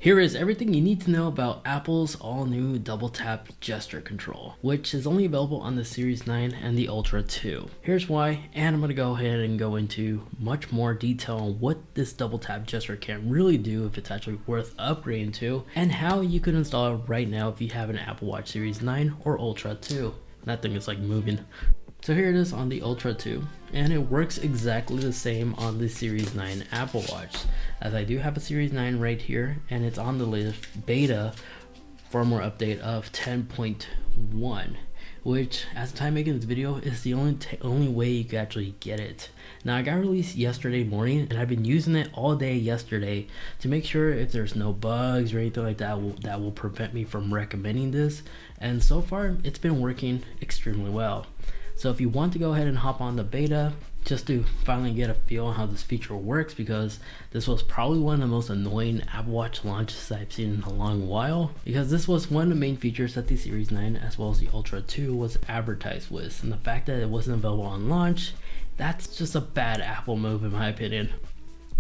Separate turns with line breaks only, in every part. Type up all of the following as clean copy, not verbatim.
Here is everything you need to know about Apple's all-new double tap gesture control, which is only available on the Series 9 and the Ultra 2. Here's why, and I'm going to go ahead and go into much more detail on what this double tap gesture can really do, if it's actually worth upgrading to, and how you can install it right now if you have an Apple Watch Series 9 or Ultra 2. That thing is like moving. So here it is on the Ultra 2, and it works exactly the same on the Series 9 Apple Watch, as I do have a Series 9 right here, and it's on the latest beta firmware update of 10.1, which, as the time making this video, is the only way you can actually get it. Now, I got released yesterday morning, and I've been using it all day yesterday to make sure if there's no bugs or anything like that that will prevent me from recommending this, and so far it's been working extremely well. So if you want to go ahead and hop on the beta just to finally get a feel on how this feature works, because this was probably one of the most annoying Apple Watch launches I've seen in a long while, because this was one of the main features that the Series 9 as well as the Ultra 2 was advertised with, and the fact that it wasn't available on launch, that's just a bad Apple move in my opinion.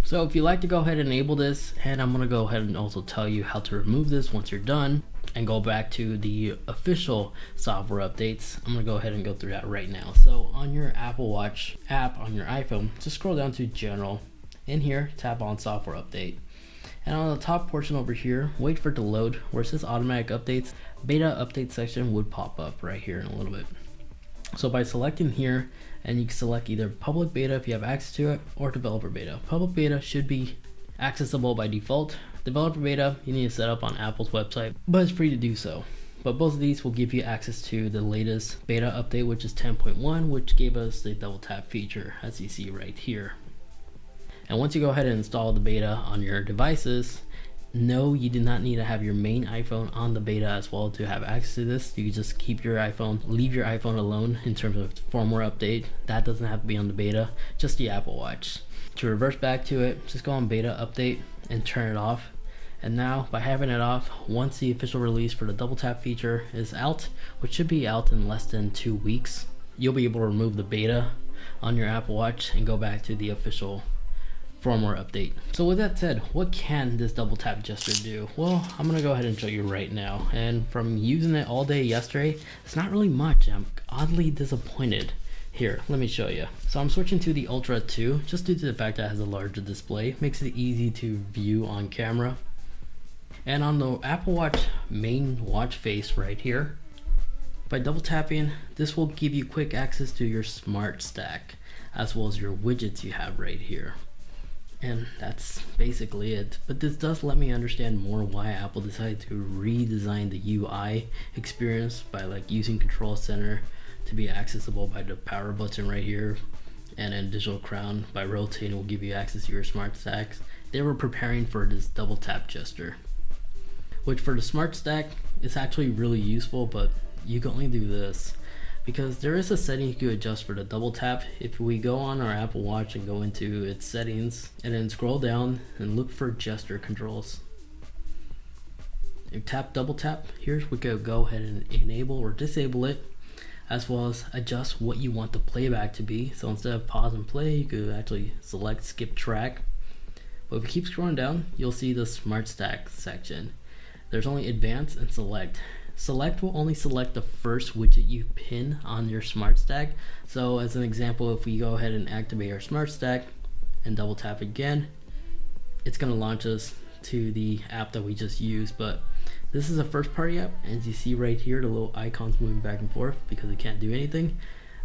So if you'd like to go ahead and enable this, and I'm going to go ahead and also tell you how to remove this once you're done and go back to the official software updates, I'm going to go ahead and go through that right now. So on your Apple Watch app on your iPhone, just scroll down to General. In here, tap on Software Update. And on the top portion over here, wait for it to load. Where it says Automatic Updates, Beta Update section would pop up right here in a little bit. So by selecting here, and you can select either Public Beta if you have access to it, or Developer Beta. Public Beta should be accessible by default. Developer Beta, you need to set up on Apple's website, but it's free to do so. But both of these will give you access to the latest beta update, which is 10.1, which gave us the double tap feature, as you see right here. And once you go ahead and install the beta on your devices, no, you do not need to have your main iPhone on the beta as well to have access to this. You can just keep your iPhone, leave your iPhone alone in terms of firmware update. That doesn't have to be on the beta, just the Apple Watch. To reverse back to it, just go on beta update and turn it off. And now, by having it off, once the official release for the double tap feature is out, which should be out in less than 2 weeks, you'll be able to remove the beta on your Apple Watch and go back to the official firmware update. So with that said, what can this double tap gesture do? Well, I'm gonna go ahead and show you right now. And from using it all day yesterday, it's not really much. I'm oddly disappointed. Here, let me show you. So I'm switching to the Ultra 2, just due to the fact that it has a larger display. Makes it easy to view on camera. And on the Apple Watch main watch face right here, by double tapping, this will give you quick access to your smart stack, as well as your widgets you have right here. And that's basically it. But this does let me understand more why Apple decided to redesign the UI experience by like using Control Center to be accessible by the power button right here, and then Digital Crown by rotating will give you access to your smart stacks. They were preparing for this double tap gesture, which for the smart stack is actually really useful, but you can only do this because there is a setting you can adjust for the double tap. If we go on our Apple Watch and go into its settings and then scroll down and look for gesture controls, and tap double tap, here we could go ahead and enable or disable it, as well as adjust what you want the playback to be. So instead of pause and play, you could actually select skip track. But if you keep scrolling down, you'll see the smart stack section. There's only advanced and select. Select will only select the first widget you pin on your smart stack. So as an example, if we go ahead and activate our smart stack and double tap again, it's going to launch us to the app that we just used. But this is a first party app, and as you see right here, the little icons moving back and forth because it can't do anything.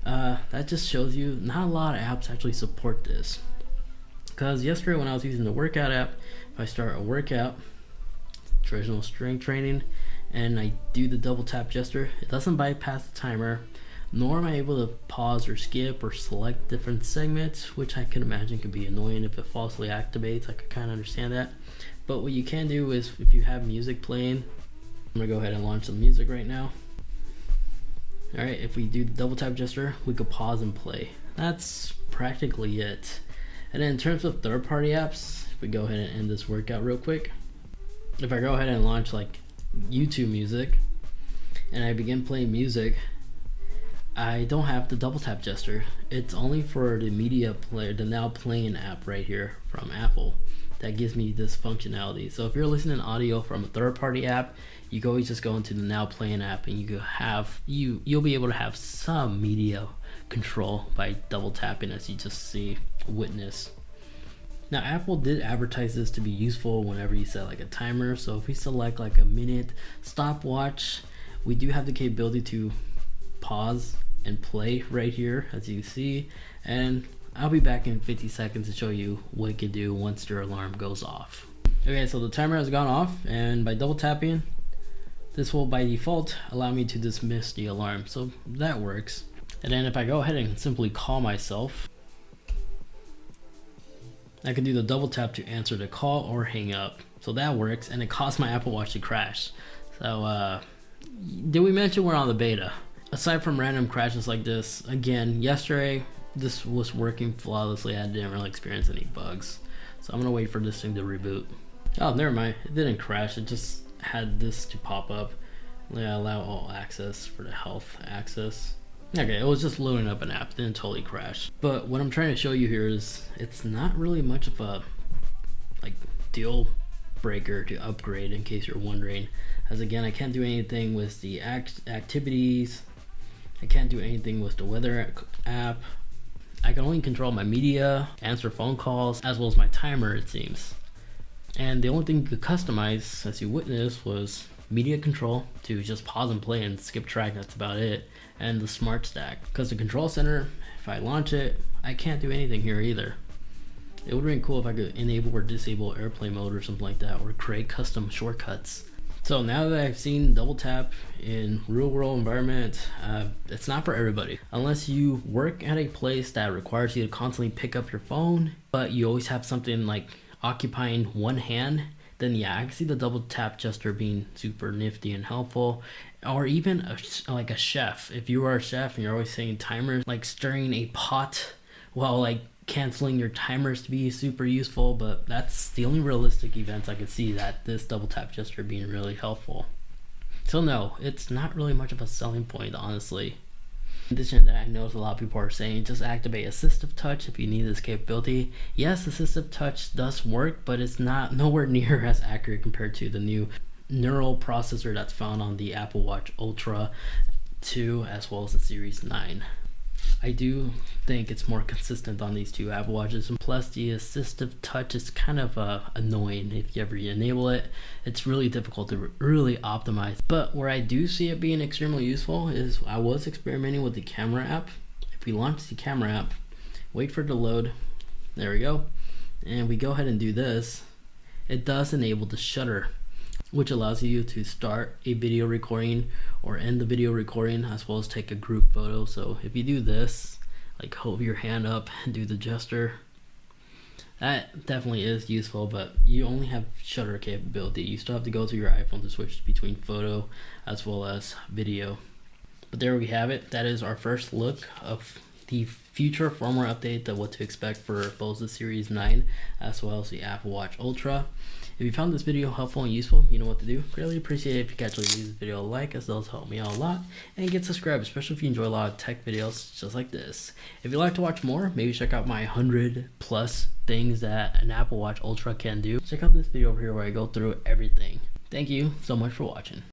That just shows you not a lot of apps actually support this. Because yesterday when I was using the workout app, if I start a workout, traditional strength training, and I do the double tap gesture, it doesn't bypass the timer, nor am I able to pause or skip or select different segments, which I can imagine could be annoying if it falsely activates. I could kind of understand that. But what you can do is, if you have music playing, I'm gonna go ahead and launch some music right now. Alright, if we do the double tap gesture, we could pause and play. That's practically it. And then in terms of third party apps, if we go ahead and end this workout real quick, if I go ahead and launch like YouTube Music and I begin playing music, I don't have the double tap gesture. It's only for the media player, the Now Playing app right here from Apple, that gives me this functionality. So if you're listening to audio from a third-party app, you can always just go into the Now Playing app and you'll be able to have some media control by double tapping, as you just see witness. Now Apple did advertise this to be useful whenever you set like a timer. So if we select like a minute stopwatch, we do have the capability to pause and play right here, as you see, and I'll be back in 50 seconds to show you what it can do once your alarm goes off. Okay, so the timer has gone off, and by double tapping, this will by default allow me to dismiss the alarm, so that works. And then if I go ahead and simply call myself, I can do the double tap to answer the call or hang up. So that works, and it caused my Apple Watch to crash. So did we mention we're on the beta? Aside from random crashes like this, again, yesterday this was working flawlessly. I didn't really experience any bugs. So I'm gonna wait for this thing to reboot. Oh, never mind, it didn't crash. It just had this to pop up. Allow all access for the health access. Okay, it was just loading up an app, it didn't totally crash. But what I'm trying to show you here is it's not really much of a like deal breaker to upgrade, in case you're wondering. As again, I can't do anything with the activities. I can't do anything with the weather app. I can only control my media, answer phone calls, as well as my timer, it seems. And the only thing you could customize, as you witnessed, was media control to just pause and play and skip track. That's about it. And the smart stack, because the control center, if I launch it, I can't do anything here either. It would have been cool if I could enable or disable airplane mode or something like that, or create custom shortcuts. So now that I've seen double tap in real world environment, it's not for everybody. Unless you work at a place that requires you to constantly pick up your phone, but you always have something like occupying one hand, then yeah, I can see the double tap gesture being super nifty and helpful. Or even like a chef. If you are a chef and you're always saying timers, like stirring a pot while like canceling your timers to be super useful, but that's the only realistic events I could see that this double tap gesture being really helpful. So no, it's not really much of a selling point, honestly. In addition to that, I notice a lot of people are saying just activate assistive touch if you need this capability. Yes, assistive touch does work, but it's nowhere near as accurate compared to the new neural processor that's found on the Apple Watch Ultra 2 as well as the Series 9. I do think it's more consistent on these two Apple Watches, and plus the assistive touch is kind of annoying. If you ever enable it, it's really difficult to really optimize. But where I do see it being extremely useful is I was experimenting with the camera app. If we launch the camera app, wait for it to load, there we go, and we go ahead and do this, it does enable the shutter, which allows you to start a video recording or end the video recording, as well as take a group photo. So if you do this, like hold your hand up and do the gesture, that definitely is useful, but you only have shutter capability. You still have to go to your iPhone to switch between photo as well as video. But there we have it. That is our first look of the future firmware update of what to expect for both the Series 9 as well as the Apple Watch Ultra. If you found this video helpful and useful, you know what to do. Greatly appreciate it if you could actually leave this video a like, as those help me out a lot. And get subscribed, especially if you enjoy a lot of tech videos just like this. If you'd like to watch more, maybe check out my 100+ things that an Apple Watch Ultra can do. Check out this video over here where I go through everything. Thank you so much for watching.